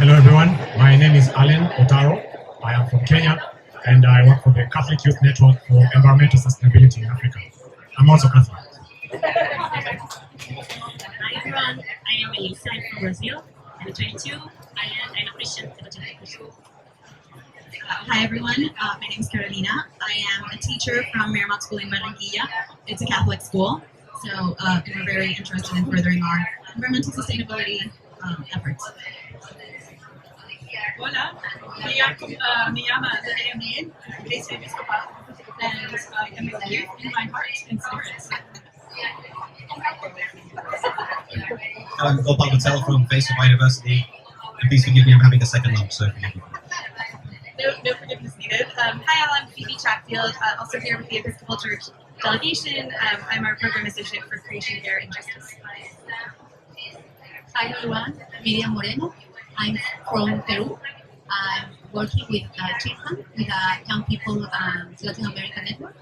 Hello everyone, my name is Ottaro. I am from Kenya and I work for the Catholic Youth Network for Environmental Sustainability in Africa. I'm also Catholic. Hi everyone, I am Elisa, I'm from Brazil. I'm 22. I am an Christian evangelical Christian. Hi everyone, my name is Carolina. I am a teacher from Miramar School in Barranquilla. It's a Catholic school, so we're very interested in furthering our environmental sustainability efforts. Hola, me llamo Dálethe, Iglesia Episcopal, and I am with youth in my heart and spirit. I'm Ottaro from Face of Biodiversity, and please forgive me, I'm having a second lump, so forgive me. No forgiveness needed. Hi, I'm Phoebe Chatfield, also here with the Episcopal Church delegation. I'm our program associate for Creation Care and Justice. Hi everyone, Miriam Moreno. I'm from Peru. I'm working with Tearfund, with Young People Latin American Network.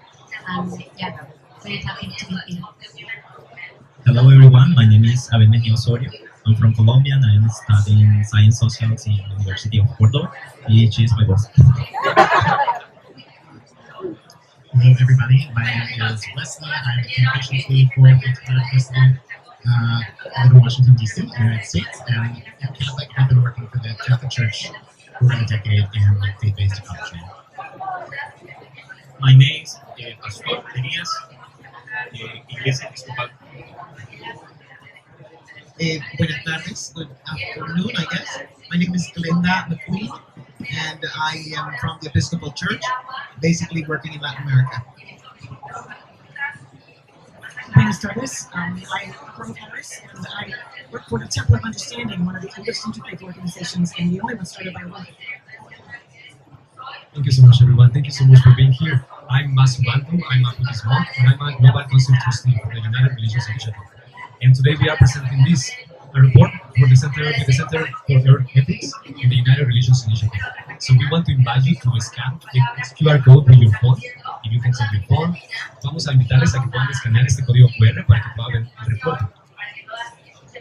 Yeah, very happy to be here. Hello everyone, my name is Abelmeni Osorio. I'm from Colombia and I am studying Science Socials in the University of Córdoba, which is my boss. Hello everybody, my name is Wesley. I'm the communications lead for Youth-Led Global I live in Washington, D.C., United States, and I'm Catholic. I've been working for the Catholic Church for over a decade in faith-based ecology. My name is Pastor Elias, Iglesia Episcopal. Buenas tardes, good afternoon, I guess. My name is Glenda McQueen, and I am from the Episcopal Church, basically working in Latin America. Buenas tardes. I'm from Paris, and I work for the Temple of Understanding, one of the oldest interfaith organizations, and the only one started by women. Thank you so much, everyone. Thank you so much for being here. I'm Vasu Bandhu. I'm a Buddhist monk, and I'm a Global Council Trustee for the United Religions Initiative. And today we are presenting a report for the Center for Earth Ethics in the United Religions Initiative. So we want to invite you to scan this QR code with your phone. If you can take your phone, vamos a invitarles a que puedan escanear este código QR para que puedan ver el reporte.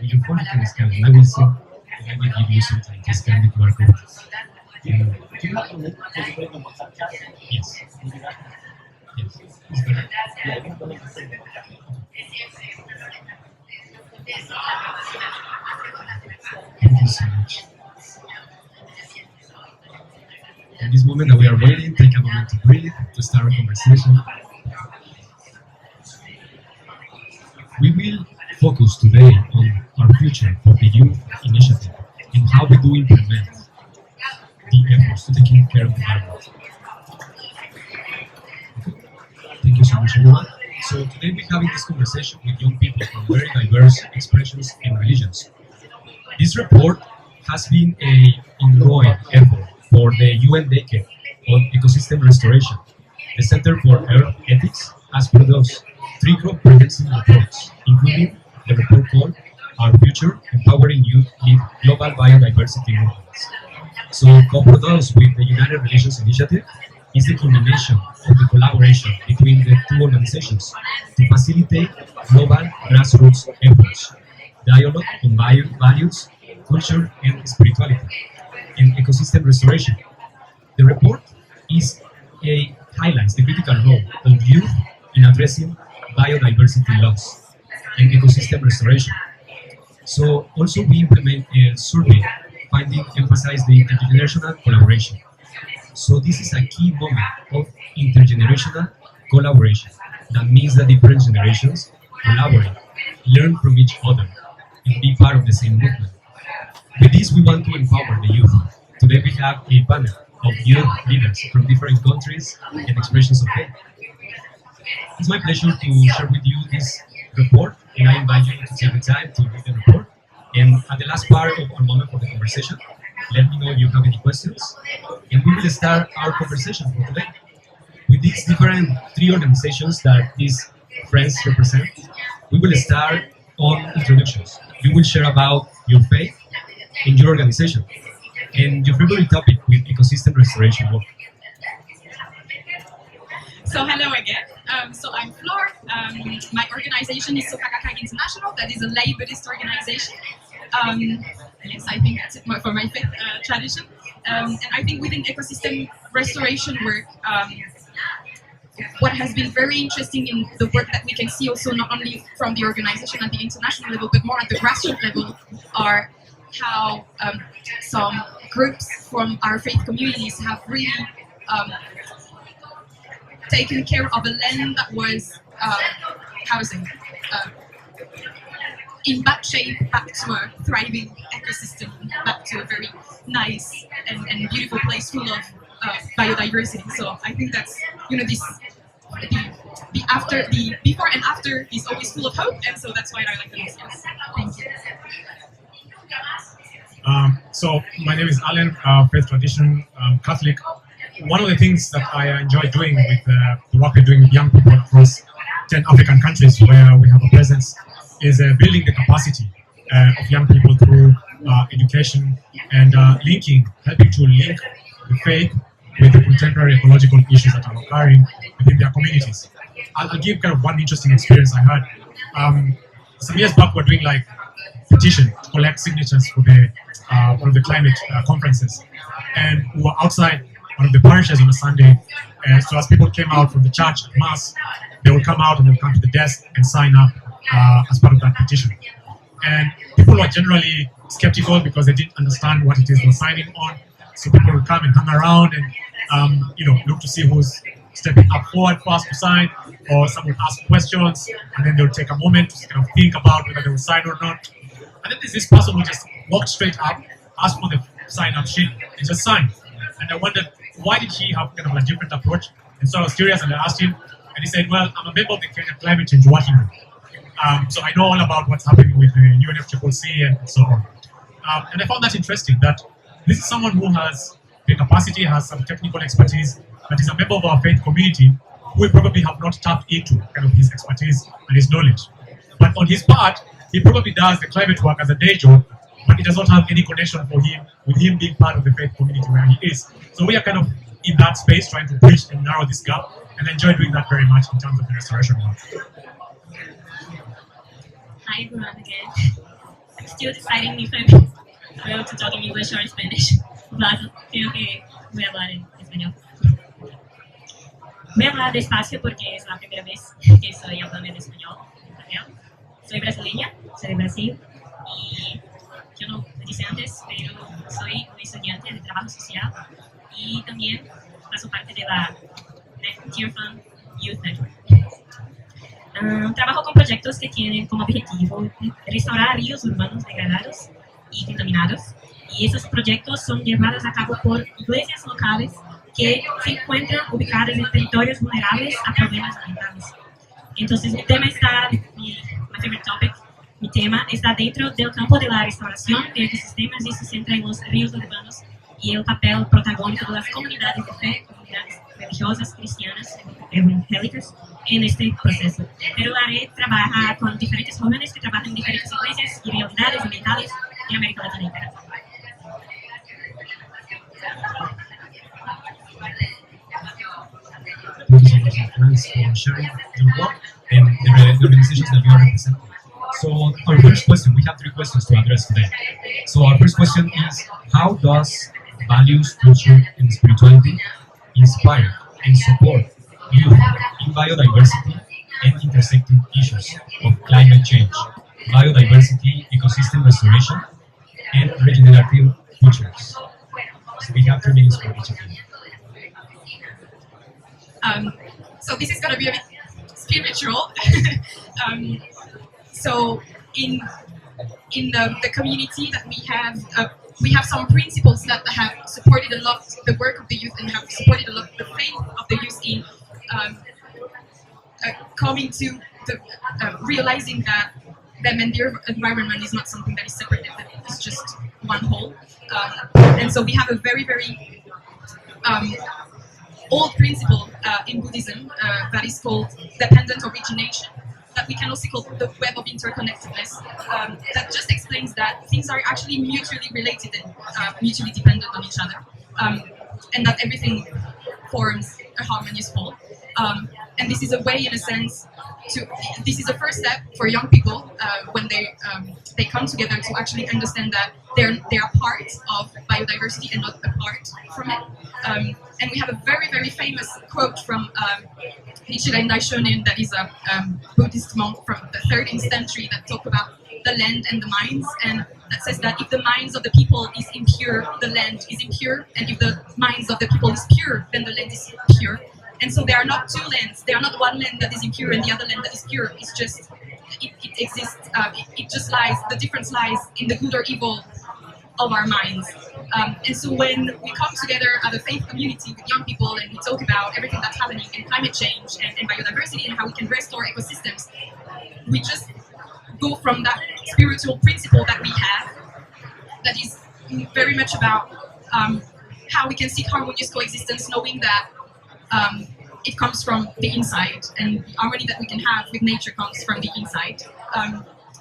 With your phone you can scan it. I will see, and I will give you some time to scan the QR code. Yes. Yes. Is better? Thank you so much. In this moment that we are waiting, take a moment to breathe, to start a conversation. We will focus today on our future for the Youth Initiative and how we do implement the efforts to taking care of the environment. Thank you so much, everyone. So today we're having this conversation with young people from very diverse expressions and religions. This report has been an ongoing effort for the UN Decade on Ecosystem Restoration. The Center for Earth Ethics has produced 3 comprehensive reports, including the report called Our Future, Empowering Youth-Led Global Biodiversity Movements. So, co-produced with the United Religions Initiative, is the culmination of the collaboration between the 2 organizations to facilitate global grassroots efforts, dialogue on values, culture, and spirituality, and ecosystem restoration. The report highlights the critical role of youth in addressing biodiversity loss and ecosystem restoration. So also we implement a survey finding emphasize the intergenerational collaboration. So this is a key moment of intergenerational collaboration. That means that different generations collaborate, learn from each other, and be part of the same movement. With this, we want to empower the youth. Today we have a panel of youth leaders from different countries and expressions of faith. It's my pleasure to share with you this report, and I invite you to take the time to read the report. And at the last part of our moment for the conversation, let me know if you have any questions, and we will start our conversation for today. With these different 3 organizations that these friends represent, we will start on introductions. You will share about your faith and your organization, and your favorite topic with ecosystem restoration work. So hello again. So I'm Flore. My organization is Soka Gakkai International. That is a lay Buddhist organization. Yes, I think that's it for my faith tradition. And I think within ecosystem restoration work, what has been very interesting in the work that we can see also not only from the organization at the international level, but more at the grassroots level, are how some groups from our faith communities have really taken care of a land that was housing. In bad shape, back to a thriving ecosystem, back to a very nice and beautiful place full of biodiversity. So I think that's, this the before and after is always full of hope, and so that's why I like the most. Yes. Thank you. So my name is Alan, faith tradition, Catholic. One of the things that I enjoy doing with the work we're doing with young people across 10 African countries where we have a presence is building the capacity of young people through education and helping to link the faith with the contemporary ecological issues that are occurring within their communities. I'll give kind of one interesting experience I had. Some years back, we're doing like petition to collect signatures for the one of the climate conferences, and we were outside one of the parishes on a Sunday. So as people came out from the church at mass, they would come out and they would come to the desk and sign up as part of that petition. And people were generally skeptical because they didn't understand what it is they were signing on. So people would come and hang around and look to see who's stepping up forward first to sign, or some would ask questions, and then they would take a moment to kind of think about whether they would sign or not. And then there's this person who just walked straight up, asked for the sign-up sheet, and just signed. And I wondered, why did he have kind of a different approach? And so I was curious, and I asked him, and he said, well, I'm a member of the Kenya Climate Change Working Group. So I know all about what's happening with the UNFCCC and so on. And I found that interesting, that this is someone who has the capacity, has some technical expertise, but is a member of our faith community who we probably have not tapped into kind of his expertise and his knowledge. But on his part, he probably does the climate work as a day job, but it does not have any connection for him with him being part of the faith community where he is. So we are kind of in that space trying to bridge and narrow this gap, and enjoy doing that very much in terms of the restoration work. Hi everyone again. I'm still deciding if I'm going to talk in English or Spanish, but creo que voy a hablar en español. Voy a hablar despacio porque es la primera vez que estoy hablando en español. Soy brasileña, soy de Brasil, y yo no lo dije antes, pero soy un estudiante de trabajo social y también faço parte de la Tearfund Youth Network. Trabajo con proyectos que tienen como objetivo restaurar ríos urbanos degradados y contaminados, y esos proyectos son llevados a cabo por iglesias locales que se encuentran ubicadas en territorios vulnerables a problemas ambientales. Entonces mi tema está dentro del campo de la restauración de ecosistemas y se centra en los ríos urbanos y el papel protagónico de las comunidades de fe, comunidades religiosas, cristianas, evangélicas en este proceso. Pero la red trabaja con diferentes jóvenes que trabajan en diferentes iglesias y realidades ambientales en América Latina y Caribe. Thank you so much, friends, for sharing your work and the organizations that you are representing. So our first question, we have 3 questions to address today. So our first question is, how does values, culture, and spirituality inspire and support youth in biodiversity and intersecting issues of climate change, biodiversity, ecosystem restoration, and regenerative futures? So we have 3 minutes for each of you. So this is going to be a bit spiritual. So in the community that we have some principles that have supported a lot the work of the youth and have supported a lot the faith of the youth in coming to the realizing that them and their environment is not something that is separated, that it's just one whole. And so we have a very, very old principle in Buddhism that is called dependent origination, that we can also call the web of interconnectedness, that just explains that things are actually mutually related and mutually dependent on each other, and that everything forms a harmonious whole. And this is a way, in a sense, this is the first step for young people when they come together to actually understand that they are part of biodiversity and not apart from it. And we have a very, very famous quote from Nichiren Daishonin, that is a Buddhist monk from the 13th century, that talk about the land and the minds, and that says that if the minds of the people is impure, the land is impure, and if the minds of the people is pure, then the land is pure. And so there are not two lands. There are not one land that is impure and the other land that is pure. It's just, it exists, it just lies, the difference lies in the good or evil of our minds. And so when we come together as a faith community with young people and we talk about everything that's happening in climate change and biodiversity and how we can restore ecosystems, we just go from that spiritual principle that we have, that is very much about how we can seek harmonious coexistence, knowing that it comes from the inside, and the harmony that we can have with nature comes from the inside.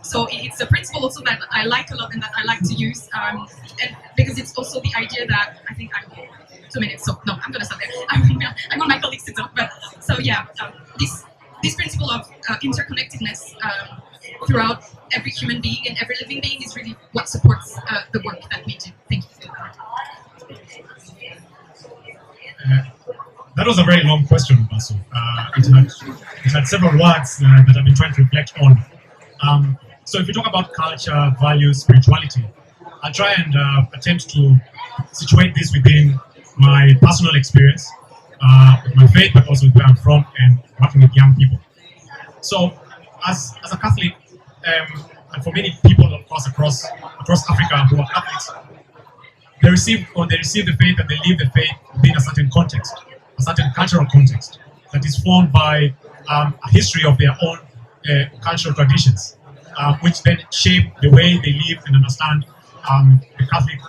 So it's a principle also that I like a lot and that I like to use, and because it's also the idea that I think I'm 2 minutes, so no, I'm gonna stop there. I want my colleagues to talk, but so yeah, this principle of interconnectedness throughout every human being and every living being is really what supports the work that we do. Thank you. That was a very long question, Vasu. It had several words that I've been trying to reflect on. So if we talk about culture, values, spirituality, I'll try and attempt to situate this within my personal experience with my faith, but also where I'm from and working with young people. So as a Catholic, and for many people, of course, across Africa who are Catholics, they receive the faith and they live the faith within a certain context, a certain cultural context that is formed by a history of their own cultural traditions, which then shape the way they live and understand the Catholic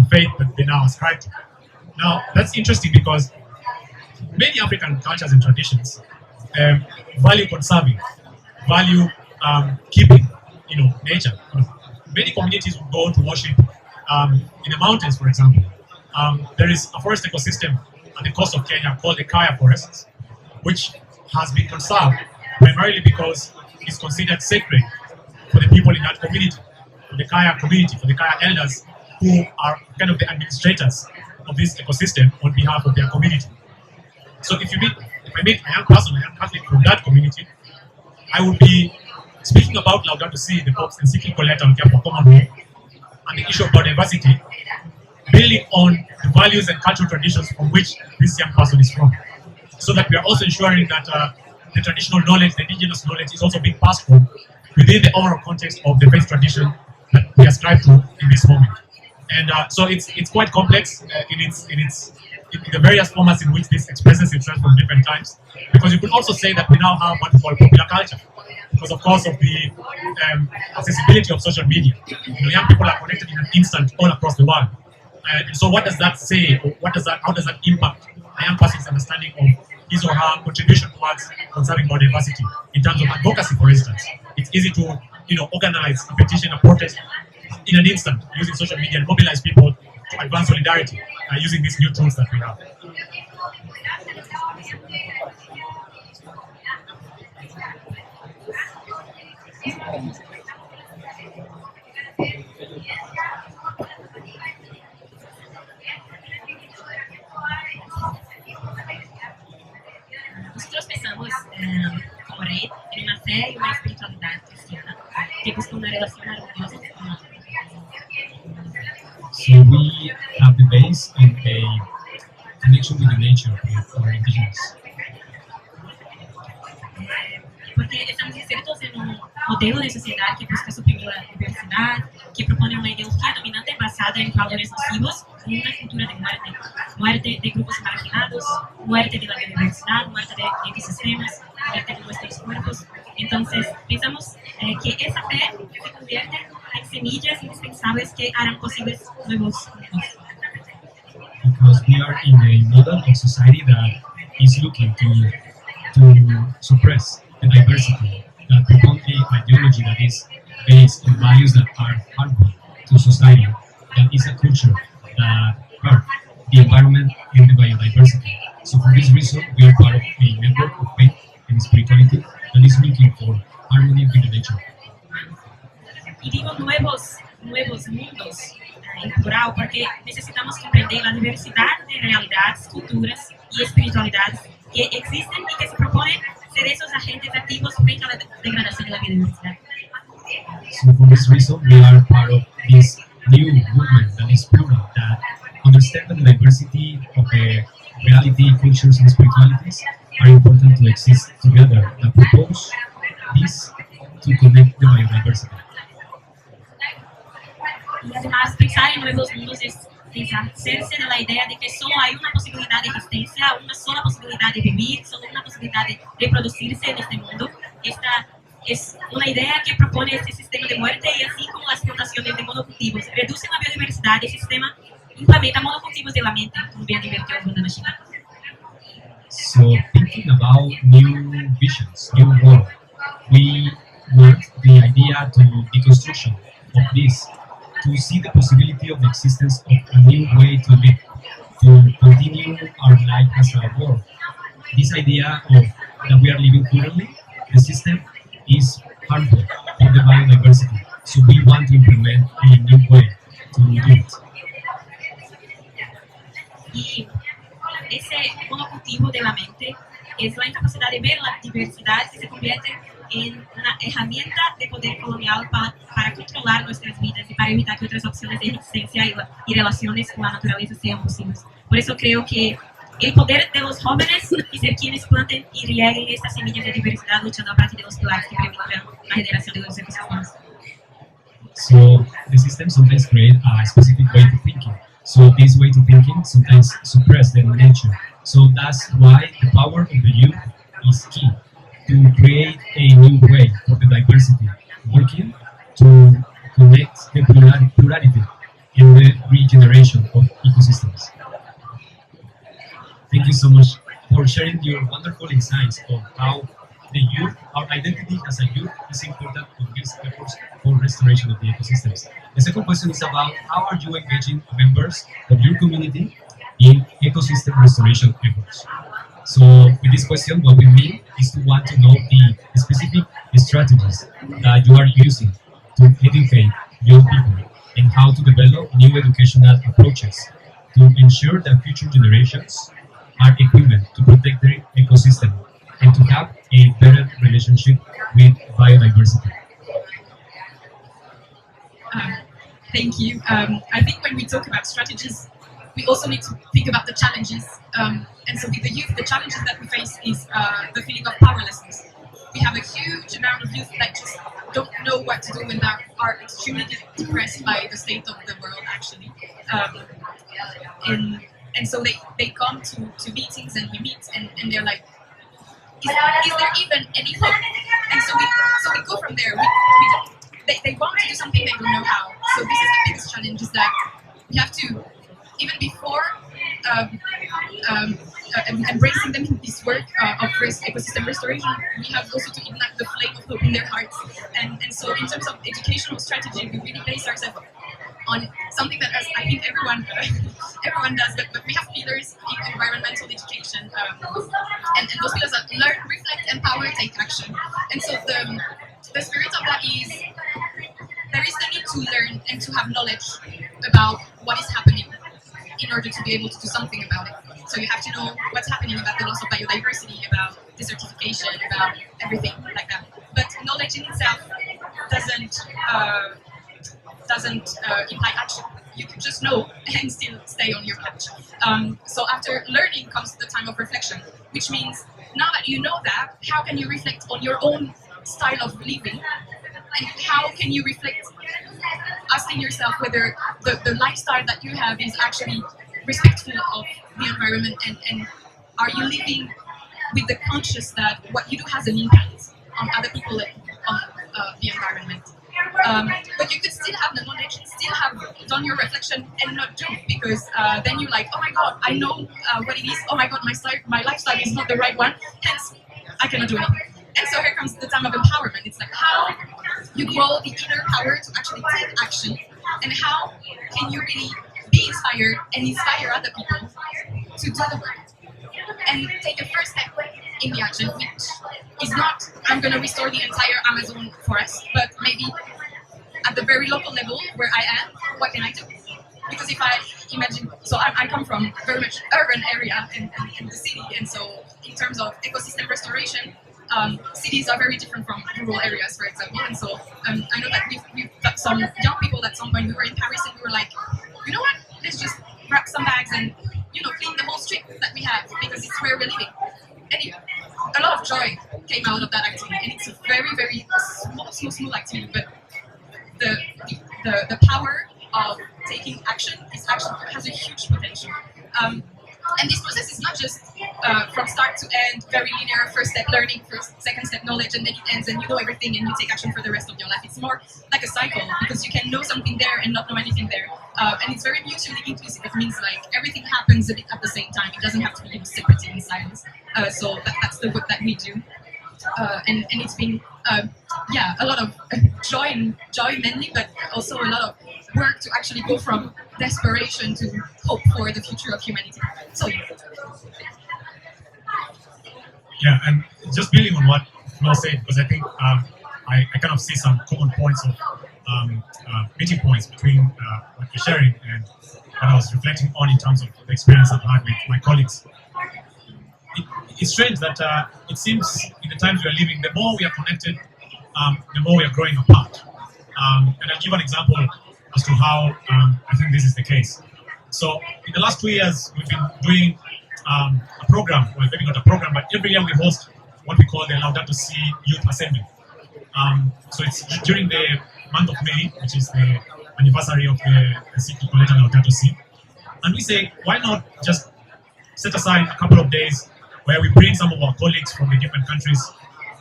faith that they now ascribe to. Now, that's interesting because many African cultures and traditions value conserving, value keeping, nature. Many communities would go to worship in the mountains, for example. There is a forest ecosystem at the coast of Kenya called the Kaya forests, which has been conserved primarily because it's considered sacred for the people in that community, for the Kaya community, for the Kaya elders who are kind of the administrators of this ecosystem on behalf of their community. So if I meet a young person, a young Catholic from that community, I would be speaking about Laudato Si, the Pope's encyclical letter on care for common good, and the issue of biodiversity, building on the values and cultural traditions from which this young person is from, so that we are also ensuring that the traditional knowledge, the indigenous knowledge, is also being passed on within the overall context of the faith tradition that we ascribe to in this moment. And so it's quite complex in the various formats in which this expresses itself from different times. Because you could also say that we now have what we call popular culture, because of course of the accessibility of social media. Young people are connected in an instant all across the world. And so what does that say, or how does that impact a young person's understanding of his or her contribution towards conserving biodiversity in terms of advocacy, for instance? It's easy to organize a petition, a protest in an instant using social media and mobilize people to advance solidarity using these new tools that we have. Nosotros pensamos como red en una fe y una espiritualidad cristiana que busca una relación armoniosa con la vida. So we have the base in a connection with the nature of our indigenous. Porque estamos insertos en un modelo de sociedad que busca suprimir la diversidad, que propone una ideología dominante basada en valores nocivos, con una cultura de muerte. Muerte de grupos marginados, muerte de la biodiversidad, muerte de ecosistemas, muerte de nuestros cuerpos. Entonces, pensamos que esa fe se convierte en semillas indispensables que harán posibles nuevos mundos. Because we are in a model of society that is looking to suppress the diversity, that propone an ideology that is based on values that are harmful to society, that is a culture that hurt the environment and the biodiversity. So for this reason, we are part of a network of faith and spirituality that and is looking for harmony with the nature. Y digo nuevos mundos en plural porque necesitamos comprender la diversidad de realidades, culturas y espiritualidades que existen y que se proponen ser esos agentes activos frente a la degradación de la biodiversidad. So for this reason, we are part of this new movement that is plural, that understands the diversity of the reality, cultures, and spiritualities are important to exist together, that propose this to connect the biodiversity. Y además, pensar en nuevos mundos es deshacerse de la idea de que solo hay una posibilidad de existencia, una sola posibilidad de vivir, solo una posibilidad de reproducirse en este mundo. Esta es una idea que propone este sistema de muerte y así como las explotaciones de monocultivos reducen la biodiversidad, el sistema implementa monocultivos de la mente, como bien advirtió Bandhu Machina. So thinking about new visions, new world, we want the idea to deconstruction of this, to see the possibility of the existence of a new way to live, to continue our life as a world. This idea of that we are living currently, the system is harmful for the biodiversity. So we want to implement a new way to do it. Y ese monocultivo de la mente es la incapacidad de ver la diversidad que se convierte en una herramienta de poder colonial para controlar nuestras vidas y para evitar que otras opciones de existencia y relaciones con la naturaleza sean posibles. Por eso creo que el poder de los jóvenes y ser quienes planten y rieguen estas semillas de diversidad luchando a partir de los pilares que permitan la generación de los ecosistemas. So the system sometimes create a specific way to thinking. So this way to thinking sometimes suppress the nature. So that's why the power of the youth is key to create a new way for the diversity, working to connect the plurality and the regeneration of ecosystems. Thank you so much for sharing your wonderful insights on how the youth, our identity as a youth, is important in these efforts for restoration of the ecosystems. The second question is about how are you engaging members of your community in ecosystem restoration efforts? So with this question, what we mean is to want to know the specific strategies that you are using to educate young people and how to develop new educational approaches to ensure that future generations are equipped to protect their ecosystem and to have a better relationship with biodiversity. Thank you. I think when we talk about strategies, we also need to think about the challenges. And so with the youth, the challenges that we face is the feeling of powerlessness. We have a huge amount of youth that just don't know what to do and that are extremely depressed by the state of the world, actually. And so they come to meetings and we meet and they're like, is there even any hope? And so we go from there. They want to do something, they don't know how. So this is the biggest challenge, is that we have to, even before embracing them in this work of ecosystem restoration, we have also to ignite the flame of hope in their hearts. And so in terms of educational strategy, we really base ourselves on something that I think everyone does, but we have pillars in environmental education, and those pillars are learn, reflect, empower, take action. And so the spirit of that is there is the need to learn and to have knowledge about what is happening in order to be able to do something about it. So you have to know what's happening about the loss of biodiversity, about desertification, about everything like that. But knowledge in itself doesn't imply action. You can just know and still stay on your couch. So after learning comes the time of reflection, which means now that you know that, how can you reflect on your own style of living? And how can you reflect, asking yourself whether the lifestyle that you have is actually respectful of the environment, and are you living with the conscious that what you do has an impact on other people and on the environment. But you could still have the knowledge, still have done your reflection and not do, because then you're like, oh my god, I know what it is, oh my god, my lifestyle is not the right one, hence I cannot do anything. And so here comes the time of empowerment. It's like how you grow the inner power to actually take action, and how can you really be inspired and inspire other people to do the work and take a first step in the action, which is not, I'm going to restore the entire Amazon forest, but maybe at the very local level where I am, what can I do? Because if I imagine, so I come from very much urban area in the city, and so in terms of ecosystem restoration, cities are very different from rural areas, for example. And so I know that we've got some young people at some point. We were in Paris and we were like, you know what? Let's just grab some bags and clean the whole street that we have because it's where we're living. And a lot of joy came out of that activity, and it's a very, very small activity, but the power of taking action has a huge potential. And this process is not just from start to end, very linear, first step learning, second step knowledge, and then it ends and you know everything and you take action for the rest of your life. It's more like a cycle because you can know something there and not know anything there. And it's very mutually inclusive. It means like everything happens a bit at the same time. It doesn't have to be separated in silence. So that's the work that we do. And it's been a lot of joy mainly, but also a lot of work to actually go from desperation to hope for the future of humanity. So yeah, and just building on what Flore said, because I think I kind of see some common points of meeting points between what you're sharing and what I was reflecting on in terms of the experience I've had with my colleagues. It's strange that it seems in the times we are living, the more we are connected, the more we are growing apart. And I'll give an example as to how I think this is the case. So in the last 2 years, we've been doing a program, well, maybe not a program, but every year we host what we call the Dálethe Youth Assembly. So it's during the month of May, which is the anniversary of the city called Dálethe. And we say, why not just set aside a couple of days where we bring some of our colleagues from the different countries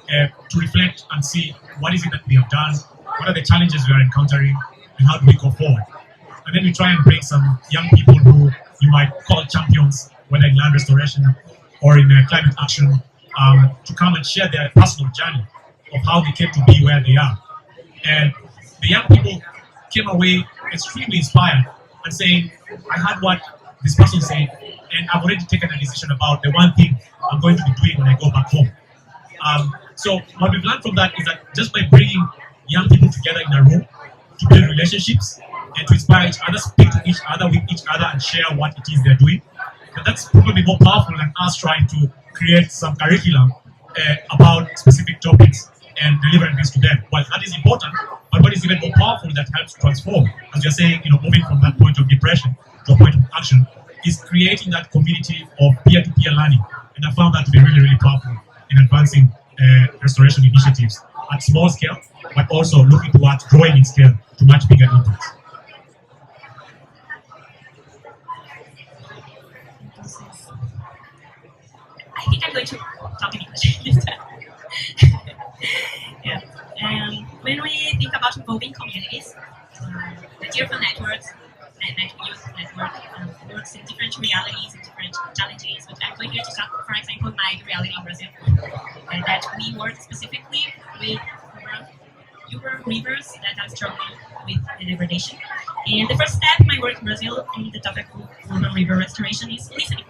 to reflect and see what is it that we have done, what are the challenges we are encountering, and how do we go forward. And then we try and bring some young people who you might call champions, whether in land restoration or in climate action, to come and share their personal journey of how they came to be where they are. And the young people came away extremely inspired and saying, I heard what this person said, and I've already taken a decision about the one thing I'm going to be doing when I go back home. So what we've learned from that is that just by bringing young people together in a room to build relationships and to inspire each other, speak to each other, with each other, and share what it is they're doing, but that's probably more powerful than us trying to create some curriculum about specific topics and delivering this to them. Well, that is important, but what is even more powerful that helps transform, as you're saying, moving from that point of depression to a point of action, is creating that community of peer-to-peer learning. And I found that to be really, really powerful in advancing restoration initiatives at small scale, but also looking towards growing in scale to much bigger impacts. I think I'm going to talk in English this time. Yeah. When we think about involving communities, the Tearfund networks and youth network works in different realities and different challenges. But I'm going here to talk, for example, my reality in Brazil, that we work specifically with urban rivers that are struggling with the degradation. And the first step in my work in Brazil on the topic of urban river restoration is listening.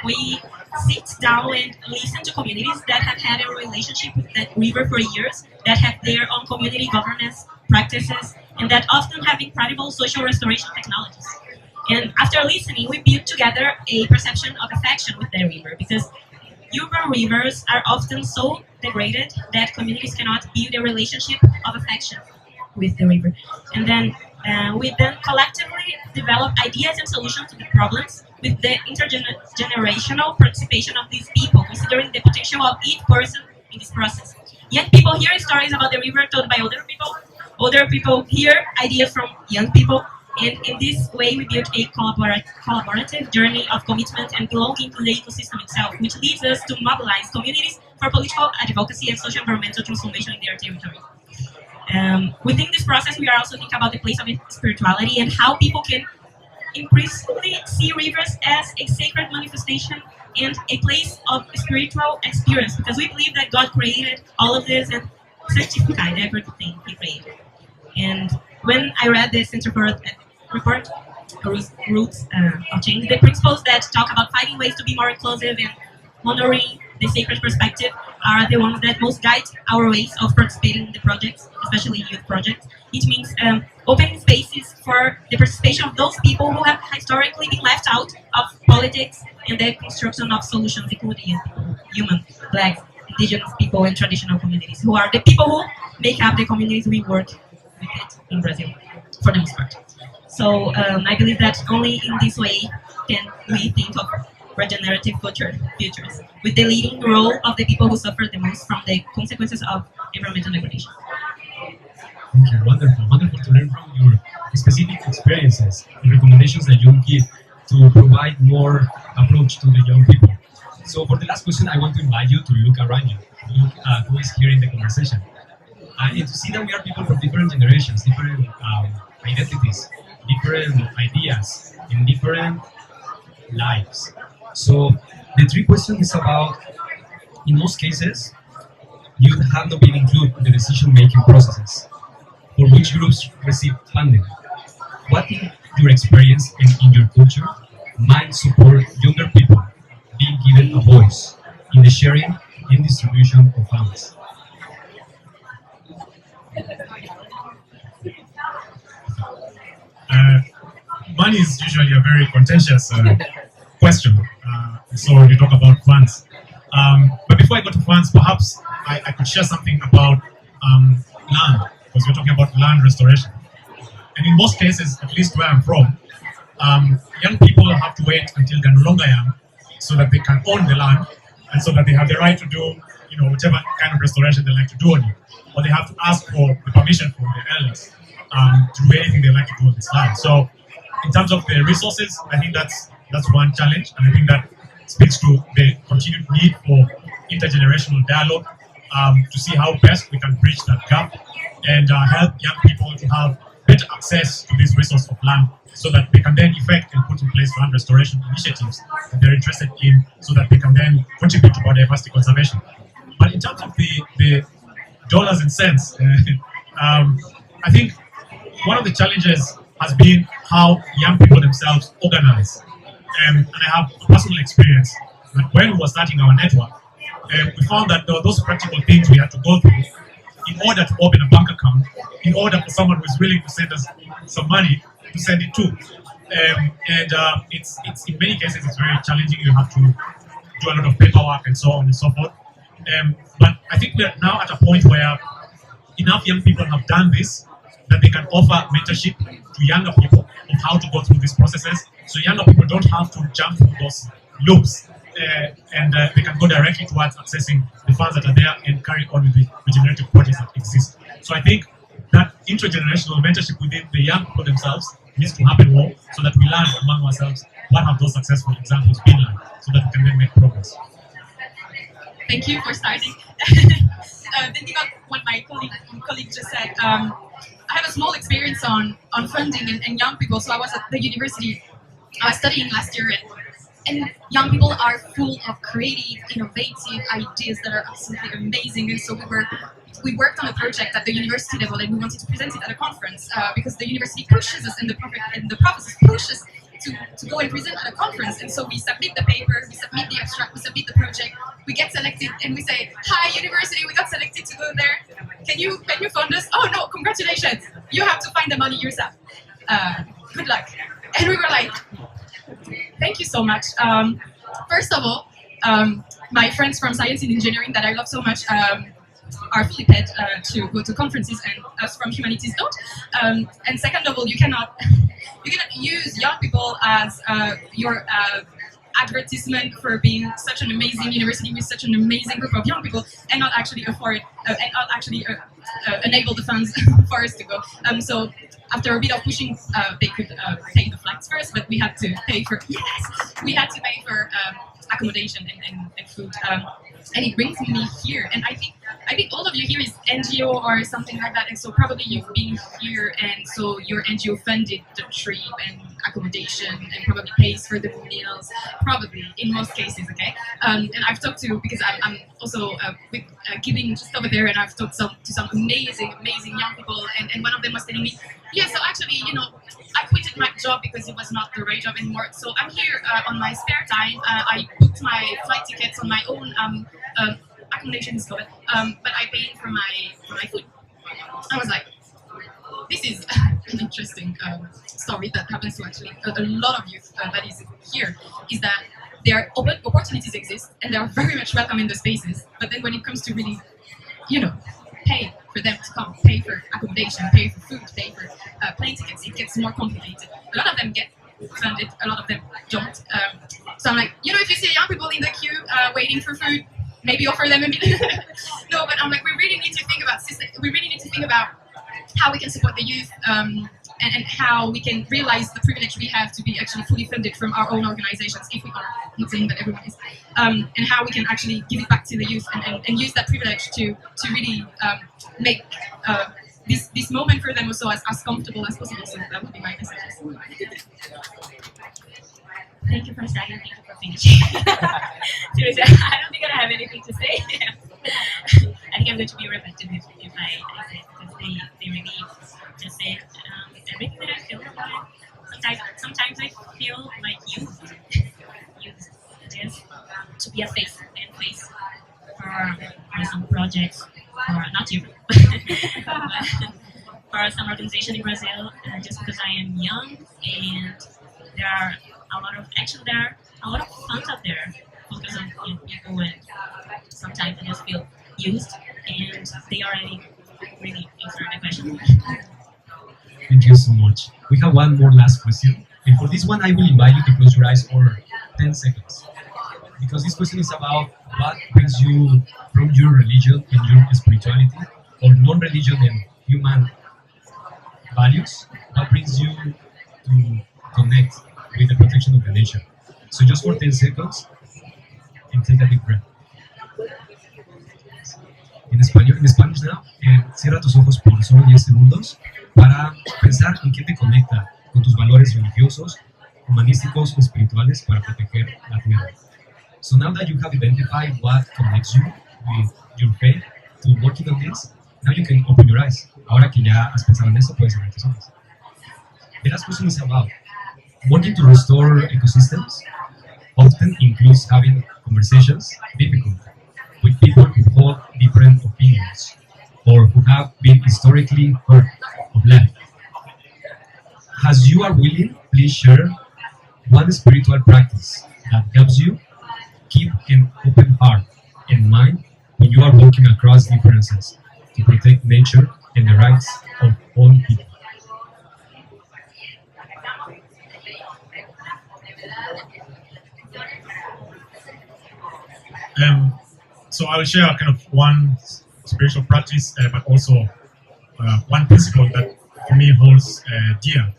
We sit down and listen to communities that have had a relationship with that river for years, that have their own community governance practices, and that often have incredible social restoration technologies. And after listening, we build together a perception of affection with the river, because urban rivers are often so degraded that communities cannot build a relationship of affection with the river. And then we then collectively develop ideas and solutions to the problems with the intergenerational participation of these people, considering the potential of each person in this process. Young people hear stories about the river told by older people hear ideas from young people, and in this way we build a collaborative journey of commitment and belonging to the ecosystem itself, which leads us to mobilize communities for political advocacy and social environmental transformation in their territory. Within this process, we are also thinking about the place of spirituality and how people can increasingly see rivers as a sacred manifestation and a place of spiritual experience, because we believe that God created all of this and certified everything He created. And when I read the Center for report, Roots of Change, the principles that talk about finding ways to be more inclusive and honoring the sacred perspective are the ones that most guide our ways of participating in the projects, especially youth projects. It means opening spaces for the participation of those people who have historically been left out of politics and the construction of solutions, including human, black, indigenous people and traditional communities, who are the people who make up the communities we work with it in Brazil, for the most part. So I believe that only in this way can we think of regenerative futures, with the leading role of the people who suffer the most from the consequences of environmental degradation. Thank you. Wonderful. Wonderful to learn from your specific experiences and recommendations that you give to provide more approach to the young people. So for the last question, I want to invite you to look around you, look at who is here in the conversation, and to see that we are people from different generations, different identities, different ideas, in different lives. So the three questions is about, in most cases, youth have not been included in the decision-making processes for which groups receive funding. What in your experience and in your culture might support younger people being given a voice in the sharing and distribution of funds? Money is usually a very contentious question. So you talk about funds. But before I go to funds, perhaps I could share something about land, because we're talking about land restoration. And in most cases, at least where I'm from, young people have to wait until they're no longer young so that they can own the land and so that they have the right to do, whatever kind of restoration they like to do on it. Or they have to ask for the permission from their elders to do anything they like to do on this land. So in terms of the resources, I think that's one challenge, and I think that speaks to the continued need for intergenerational dialogue to see how best we can bridge that gap and help young people to have better access to this resource of land so that they can then effect and put in place land restoration initiatives that they're interested in so that they can then contribute to biodiversity conservation. But in terms of the dollars and cents, I think one of the challenges has been how young people themselves organize. And I have a personal experience that when we were starting our network, we found that there were those practical things we had to go through in order to open a bank account, in order for someone who is willing to send us some money to send it to. It's in many cases it's very challenging. You have to do a lot of paperwork and so on and so forth. But I think we're now at a point where enough young people have done this that they can offer mentorship to younger people of how to go through these processes, so younger people don't have to jump through those loops, and they can go directly towards accessing the funds that are there and carry on with the regenerative projects that exist. So I think that intergenerational mentorship within the young people themselves needs to happen more, so that we learn among ourselves what have those successful examples been like, so that we can then make progress. Thank you for starting. Thinking about what my colleague just said, I have a small experience on funding and young people. So I was at the university studying last year, and young people are full of creative, innovative ideas that are absolutely amazing. And so we worked on a project at the university level, and we wanted to present it at a conference because the university pushes us, and the professors push us to go and present at a conference. And so we submit the paper, we submit the abstract, we submit the project, we get selected, and we say, "Hi, university, we got selected to go there. Can you fund us?" "Oh no, congratulations! You have to find the money yourself. Good luck." And we were like, "Thank you so much." First of all, my friends from science and engineering that I love so much are fully paid to go to conferences, and us from humanities don't. And second of all, you cannot use young people as your advertisement for being such an amazing university with such an amazing group of young people, and not actually afford and not actually enable the funds for us to go. So after a bit of pushing, they could pay the flights first, but we had to pay for accommodation and food. And it brings me here, and I think all of you here is NGO or something like that, and so probably you've been here, and so your NGO funded the trip, and accommodation and probably pays for the meals, probably in most cases, okay? And I've talked to, because I'm also with giving just over there, and I've talked to some amazing young people, and one of them was telling me, yeah, so actually, I quitted my job because it was not the right job anymore. So I'm here on my spare time. I booked my flight tickets on my own. Accommodation is covered, but I paid for my food. I was like, this is an interesting story that happens to actually a lot of youth that is here. Is that their opportunities exist and they are very much welcome in the spaces. But then when it comes to really, pay for them to come, pay for accommodation, pay for food, pay for plane tickets, it gets more complicated. A lot of them get funded, a lot of them don't. So I'm like, if you see young people in the queue waiting for food, maybe offer them a meal. No, but I'm like, we really need to think about how we can support the youth and how we can realize the privilege we have to be actually fully funded from our own organizations, if we are, not saying that everyone is, and how we can actually give it back to the youth and use that privilege to really make this moment for them also as comfortable as possible. So that would be my message. Thank you for starting. Thank you for finishing. Seriously, I don't think I have anything to say. I think I'm going to be repetitive if I say it, because they really just say everything that I feel about it. Sometimes I feel like youth just to be a face for some projects, or not you, but for some organization in Brazil, just because I am young and there are a lot of funds out there focus on people, and sometimes I just feel used, and they already really answered the question. Thank you so much. We have one more last question, and for this one I will invite you to close your eyes for 10 seconds, because this question is about what brings you from your religion and your spirituality, or non-religion and human values, what brings you to connect with the protection of the nature. So just for 10 seconds, and take a deep breath. En Spanish now, cierra tus ojos por solo 10 segundos para pensar en qué te conecta con tus valores religiosos, humanísticos o espirituales para proteger la tierra. So now that you have identified what connects you with your faith to working on this, now you can open your eyes. Ahora que ya has pensado en eso, puedes abrir tus ojos. The last question is about wanting to restore ecosystems often includes having conversations, difficult, with people who hold different opinions or who have been historically hurt of life. As you are willing, please share one spiritual practice that helps you keep an open heart and mind when you are walking across differences to protect nature and the rights of all people. So I will share kind of one spiritual practice, but also one principle that for me holds dear,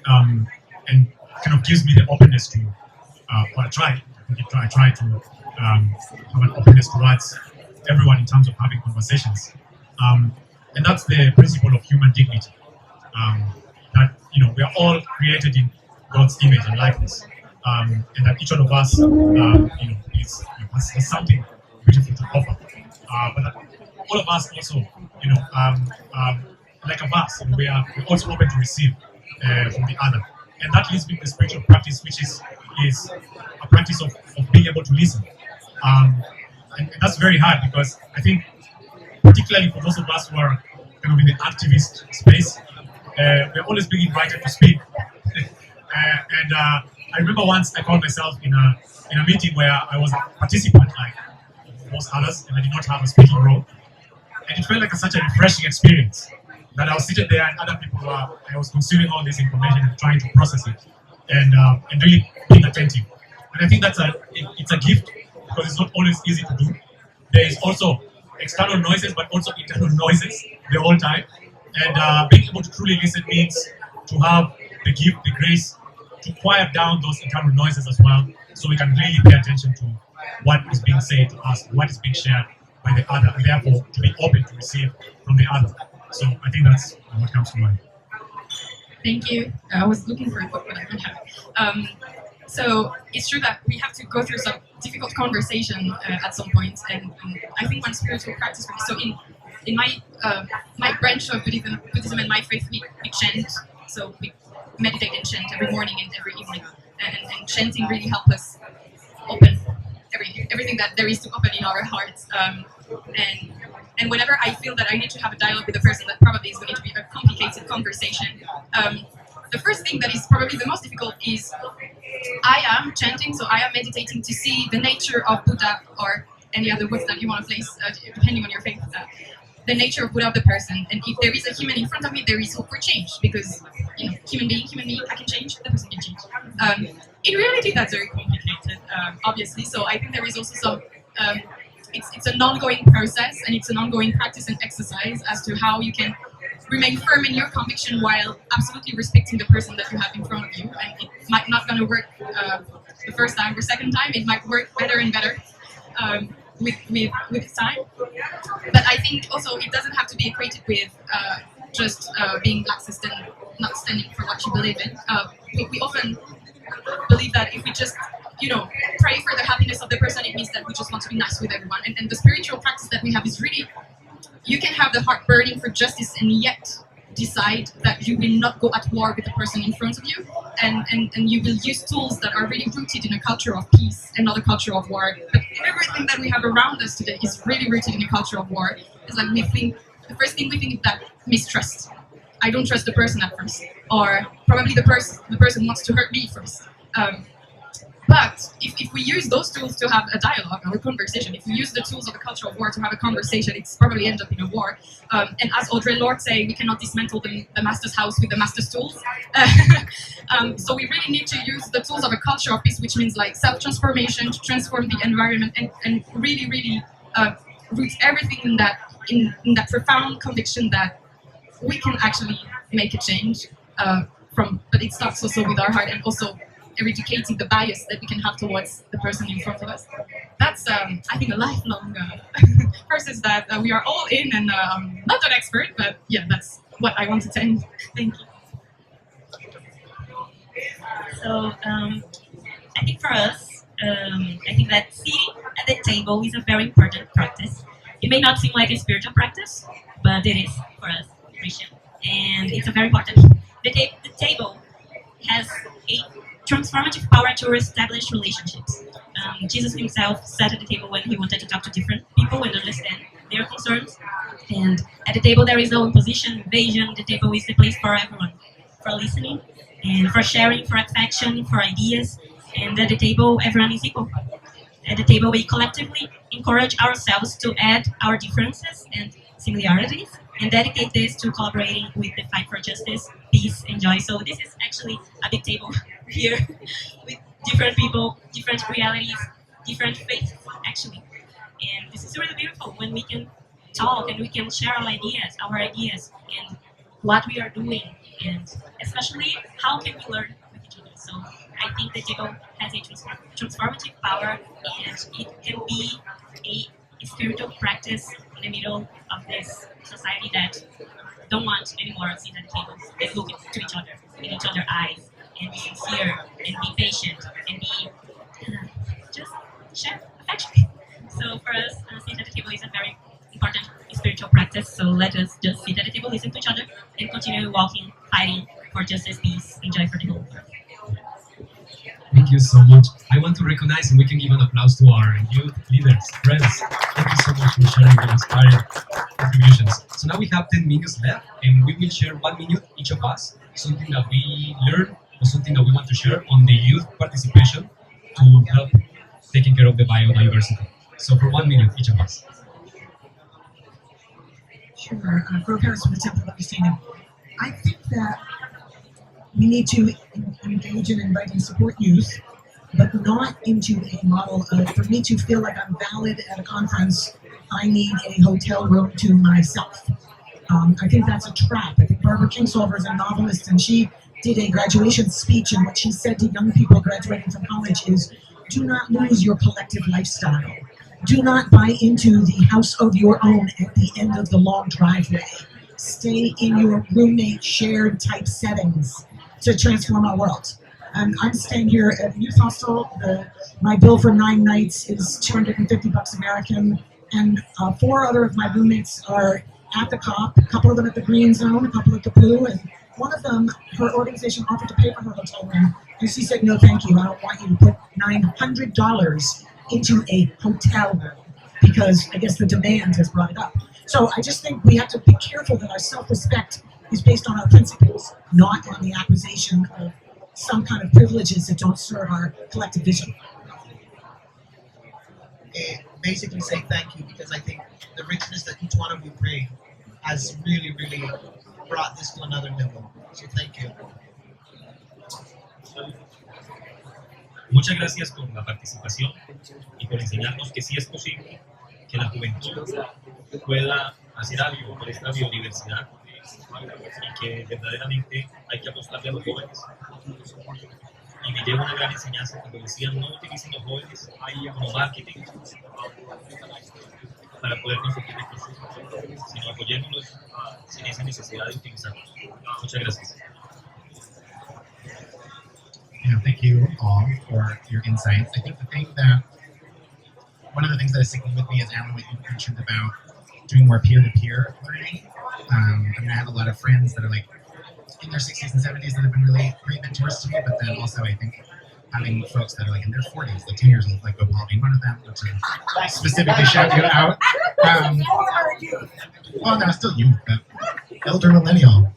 and kind of gives me the openness to, I try to have an openness towards everyone in terms of having conversations, and that's the principle of human dignity. That we are all created in God's image and likeness, and that each one of us, has something beautiful to offer. But that all of us also, like a vase, we're also open to receive from the other. And that leads me to the spiritual practice, which is a practice of being able to listen. And that's very hard, because I think, particularly for those of us who are kind of in the activist space, we're always being invited to speak. And I remember once I found myself in a meeting where I was a participant, like most others, and I did not have a speaking role. And it felt like such a refreshing experience that I was sitting there and other people were, I was consuming all this information and trying to process it and really being attentive. And I think it's a gift, because it's not always easy to do. There is also external noises, but also internal noises the whole time. And being able to truly listen means to have the gift, the grace, to quiet down those internal noises as well, so we can really pay attention to what is being said to us, what is being shared by the other, and therefore to be open to receive from the other. So I think that's what comes to mind. Thank you. I was looking for a book, but I don't have it. So it's true that we have to go through some difficult conversation at some point, and I think one spiritual practice. So in my my branch of Buddhism and my faith, we chant. So we meditate and chant every morning and every evening, and chanting really helps us open everything that there is to open in our hearts. And whenever I feel that I need to have a dialogue with a person that probably is going to be a complicated conversation, the first thing that is probably the most difficult is I am chanting, so I am meditating to see the nature of Buddha or any other words that you want to place, depending on your faith, the nature of Buddha of the person. And if there is a human in front of me, there is hope for change, because human being, I can change, the person can change. In reality, that's very complicated, obviously. So I think there is also some. It's an ongoing process, and it's an ongoing practice and exercise as to how you can remain firm in your conviction while absolutely respecting the person that you have in front of you. And it might not going to work the first time or second time. It might work better and better with time. But I think also it doesn't have to be equated with just being Marxist and not standing for what you believe in. We often believe that if we just pray for the happiness of the person, it means that we just want to be nice with everyone. And the spiritual practice that we have is really, you can have the heart burning for justice and yet decide that you will not go at war with the person in front of you, and you will use tools that are really rooted in a culture of peace and not a culture of war. But everything that we have around us today is really rooted in a culture of war. It's like the first thing we think is that mistrust. I don't trust the person at first, or probably the person wants to hurt me first. But if we use those tools to have a dialogue or a conversation, if we use the tools of a culture of war to have a conversation, it's probably end up in a war. And as Audre Lorde say, we cannot dismantle the master's house with the master's tools. So we really need to use the tools of a culture of peace, which means like self-transformation, to transform the environment, and really, really root everything in that profound conviction that we can actually make a change but it starts also with our heart, and also eradicating the bias that we can have towards the person in front of us. That's, I think, a lifelong process that we are all in, and not an expert, but yeah, that's what I want to say. Thank you. So, I think for us, I think that sitting at the table is a very important practice. It may not seem like a spiritual practice, but it is for us, Christian. And it's a very important. The table has a transformative power to establish relationships. Jesus himself sat at the table when he wanted to talk to different people and understand their concerns. And at the table there is no imposition, invasion. The table is the place for everyone, for listening, and for sharing, for affection, for ideas. And at the table everyone is equal. At the table we collectively encourage ourselves to add our differences and similarities, and dedicate this to collaborating with the fight for justice, peace, and joy. So this is actually a big table here with different people, different realities, different faiths, actually. And this is really beautiful when we can talk and we can share our ideas, and what we are doing, and especially how can we learn with each other. So I think the table has a transformative power, and it can be a spiritual practice in the middle of this society that don't want anymore to sit at tables. They look to each other, in each other's eyes, and be sincere, and be patient, and be just share affection. So for us, sit at the table is a very important spiritual practice. So let us just sit at the table, listen to each other, and continue walking, fighting for justice, peace, and joy for the whole world. Thank you so much. I want to recognize, and we can give an applause to our youth leaders, friends. Thank you so much for sharing your inspiring contributions. So now we have 10 minutes left, and we will share 1 minute, each of us, something that we learned or something that we want to share on the youth participation to help taking care of the biodiversity. So for 1 minute, each of us. Sure. Grove Harris from the Temple of Understanding. I think that we need to engage and invite and support youth, but not into a model of, for me to feel like I'm valid at a conference, I need a hotel room to myself. I think that's a trap. I think Barbara Kingsolver is a novelist, and she did a graduation speech, and what she said to young people graduating from college is, do not lose your collective lifestyle. Do not buy into the house of your own at the end of the long driveway. stay in your roommate shared type settings to transform our world. I'm staying here at a youth hostel. My bill for 9 nights is $250 American, and 4 other of my roommates are at the COP, a couple of them at the green zone, a couple at the blue, and one of them, her organization offered to pay for her hotel room, and she said, no thank you, I don't want you to put $900 into a hotel room, because I guess the demand has brought it up. So I just think we have to be careful that our self-respect is based on our principles, not on the acquisition of some kind of privileges that don't serve our collective vision. Basically say thank you, because I think the richness that each one of you bring has really, really brought this to another level. So thank you. Muchas gracias por la participación y por enseñarnos que sí es posible que la juventud pueda hacer algo por esta biodiversidad y que verdaderamente hay que apostarle a los jóvenes. Y me lleva una gran enseñanza cuando decían no utilicen los jóvenes como marketing para poder conseguir recursos, sino apoyémoslos sin esa necesidad de utilizarlos. Muchas gracias. Yeah, thank you all for your insights. I think one of the things that is sticking with me is, Alan, what you mentioned about doing more peer-to-peer learning. I mean, I have a lot of friends that are like in their 60s and 70s that have been really great mentors to me, but then also I think having folks that are like in their 40s, like 10 years old, like Gopal being one of them, to specifically shout you out. Well, no, still youth, but elder millennial.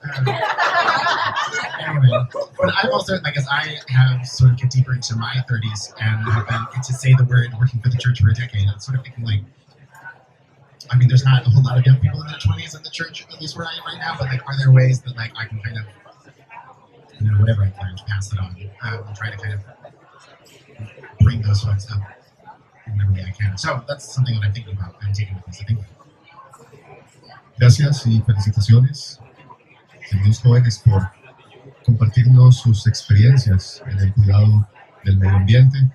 Anyway, but I've also, like, as I have sort of get deeper into my 30s and have been, to say the word working for the church for a decade, I'm sort of thinking like, I mean, there's not a whole lot of young people in their 20s in the church, at least where I am right now, but like, are there ways that like I can kind of, you know, whatever I've learned, pass it on, and try to kind of bring those folks up in whatever way I can. So that's something that I'm thinking about and taking with me. So thank you. Gracias y felicitaciones, queridos jóvenes, por compartirnos sus experiencias en el cuidado del medio ambiente.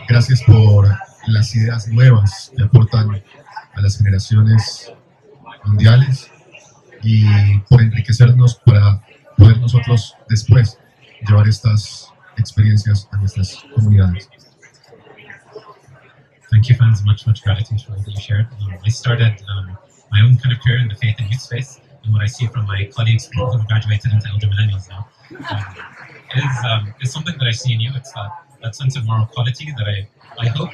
Gracias por las ideas nuevas que aportan a las generaciones mundiales y por enriquecernos para poder nosotros después llevar estas experiencias a nuestras comunidades. Thank you, fans. Much gratitude for what you shared. I started my own kind of career in the faith and youth space, and what I see from my colleagues who have graduated into elder millennials now is something that I see in you. It's that sense of moral quality that I hope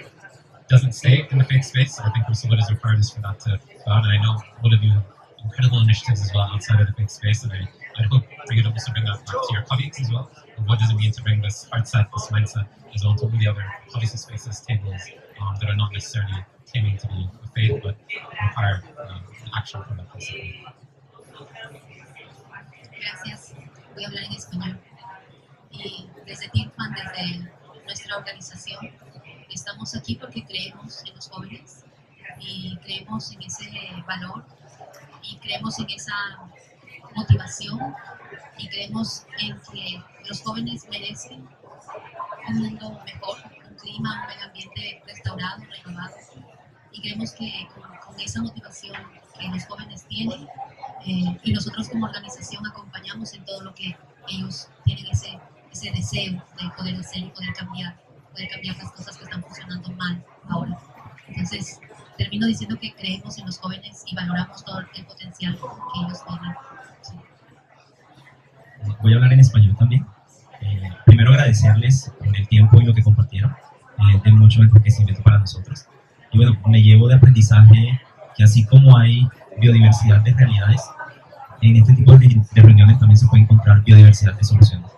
doesn't stay in the faith space. I think what is required is for that to go out, and I know all of you have incredible initiatives as well outside of the faith space, and I hope for you to also bring that back to your colleagues as well. And what does it mean to bring this heart set, this mindset, as well to all the other policy spaces, tables that are not necessarily claiming to be a faith, but require action from that person. Gracias. Voy a hablar en español. Y desde Tearfund, desde nuestra organización, estamos aquí porque creemos en los jóvenes y creemos en ese valor y creemos en esa motivación y creemos en que los jóvenes merecen un mundo mejor, un clima, un medio ambiente restaurado, renovado, y creemos que con esa motivación que los jóvenes tienen y nosotros como organización acompañamos en todo lo que ellos tienen ese deseo de poder hacer y poder cambiar las cosas que están funcionando mal ahora. Entonces termino diciendo que creemos en los jóvenes y valoramos todo el potencial que ellos tienen. Sí. Voy a hablar en español también. Primero agradecerles por el tiempo y lo que compartieron, de mucho enriquecimiento para nosotros. Y bueno, me llevo de aprendizaje que así como hay biodiversidad de realidades, en este tipo de reuniones también se puede encontrar biodiversidad de soluciones.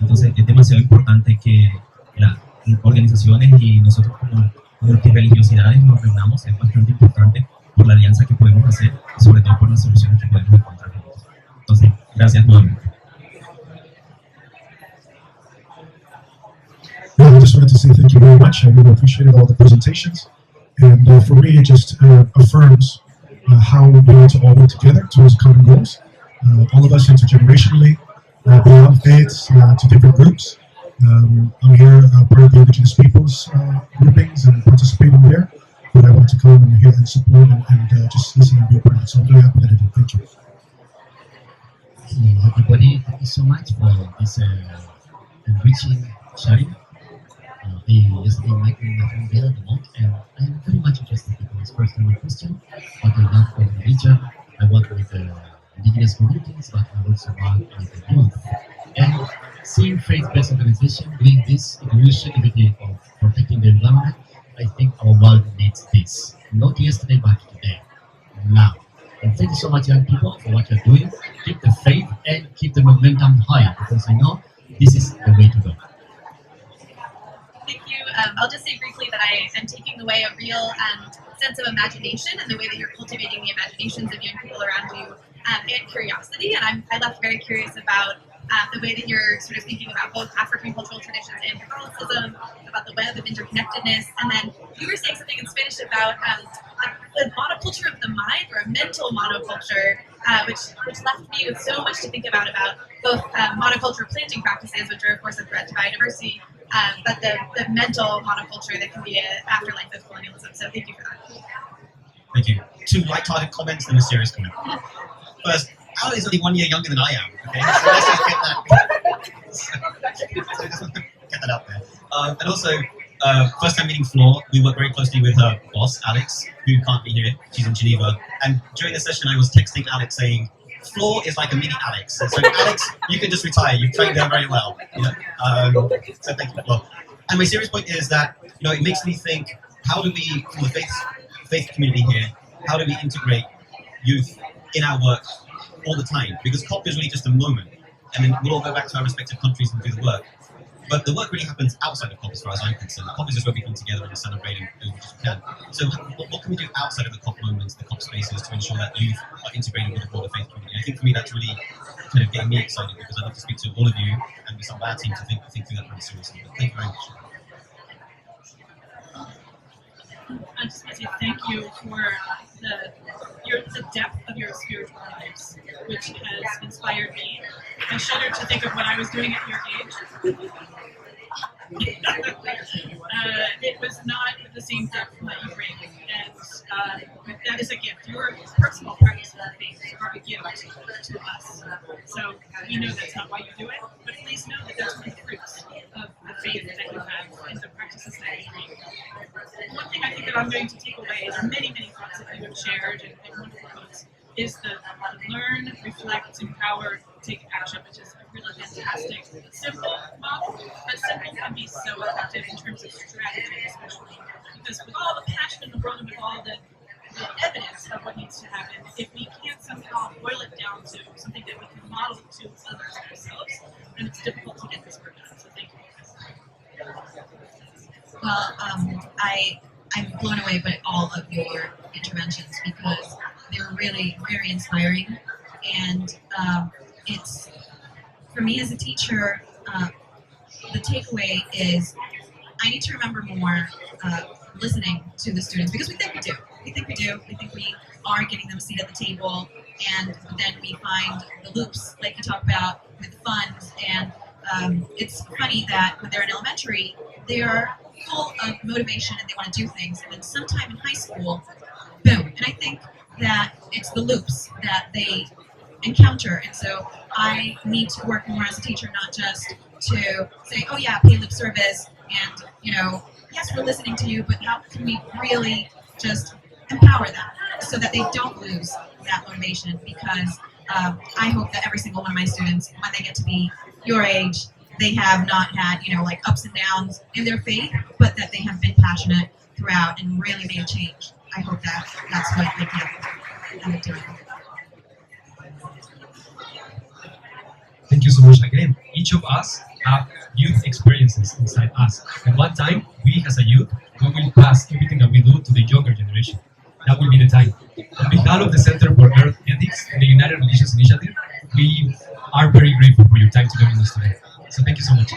Entonces es demasiado importante que las organizaciones y nosotros como multireligiosidades nos reunamos. Es bastante importante por la alianza que podemos hacer y sobre todo por las soluciones que podemos encontrar juntos. Entonces, gracias nuevamente. Well, I just wanted to say thank you very much. I really appreciated all the presentations. And for me, it just affirms how we need to all work together towards common goals. All of us intergenerationally, beyond faiths, to different groups. I'm here part of the Indigenous Peoples groupings and participating there. But I want to come and hear and support and just listen and be a part of it. So I'm very happy that I did. Thank you. Hello, everybody. Thank you so much for this enriching sharing. Yesterday, making my friend there a lot, and I'm very much interested because first I'm a Christian, but I love the religion. I work with indigenous communities, but I also work with the youth. And seeing faith-based organization doing this initiative of protecting the environment, I think our world needs this. Not yesterday, but today, now. And thank you so much, young people, for what you're doing. Keep the faith and keep the momentum high, because I know this is the way to go. Thank you. I'll just say briefly that I am taking away a real sense of imagination and the way that you're cultivating the imaginations of young people around you and curiosity. And I left very curious about the way that you're sort of thinking about both African cultural traditions and Catholicism, about the web of interconnectedness. And then you were saying something in Spanish about the monoculture of the mind, or a mental monoculture, which left me with so much to think about both monoculture planting practices, which are of course a threat to biodiversity, but the mental monoculture that can be an afterlife of colonialism. So thank you for that. Thank you. 2 light-hearted comments and a serious comment. First, Alan is only 1 year younger than I am. Okay, so let's just get that. So just get that out there. And also, first time meeting Flore, we work very closely with her boss, Alex, who can't be here. She's in Geneva. And during the session, I was texting Alex saying, Flore is like a mini Alex. So Alex, you can just retire. You've trained her very well. You know? So thank you, Flore. And my serious point is that it makes me think: how do we, from the faith community here, how do we integrate youth in our work all the time? Because COP is really just a moment, and then we'll all go back to our respective countries and do the work. But the work really happens outside of COP, as far as I'm concerned. COP is just where we come together and celebrate and do as we can. So what can we do outside of the COP moments, the COP spaces, to ensure that youth are integrated with the broader faith community? I think for me that's really kind of getting me excited, because I'd love to speak to all of you and with some of our team to think through that very seriously. But thank you very much. I just want to say thank you for the depth of your spiritual lives, which has inspired me. I shudder to think of what I was doing at your age. It was not the same depth that you bring, and that is a gift. Your personal practice of faith are a gift to us. So we know that's not why you do it, but please know that that's one of the fruits of the faith that you have and the practices that you bring. One thing I think that I'm going to take away, there are many, many thoughts that you have shared and wonderful quotes, is the learn, reflect, empower, take action, which is a really fantastic, simple model, but simple can be so effective in terms of strategy, especially. Because with all the passion in the world and with all the evidence of what needs to happen, if we can't somehow boil it down to something that we can model to others ourselves, then it's difficult to get this work done. So thank you. Well, I'm blown away by all of your interventions, because they're really very inspiring, and it's, for me as a teacher, the takeaway is I need to remember more listening to the students, because we think we do. We think we are getting them a seat at the table, and then we find the loops, like you talk about, with funds. And it's funny that when they're in elementary, they are full of motivation and they want to do things, and then sometime in high school, boom. And I think that it's the loops that they encounter, and so I need to work more as a teacher, not just to say, oh yeah, pay lip service, and yes, we're listening to you, but how can we really just empower them so that they don't lose that motivation? Because I hope that every single one of my students, when they get to be your age, they have not had, like ups and downs in their faith, but that they have been passionate throughout and really made a change. I hope that that's what they can do. Thank you so much again. Each of us have youth experiences inside us. And one time, we as a youth, we will pass everything that we do to the younger generation. That will be the time. On behalf of the Center for Earth Ethics and the United Religions Initiative, we are very grateful for your time to join us today. So thank you so much.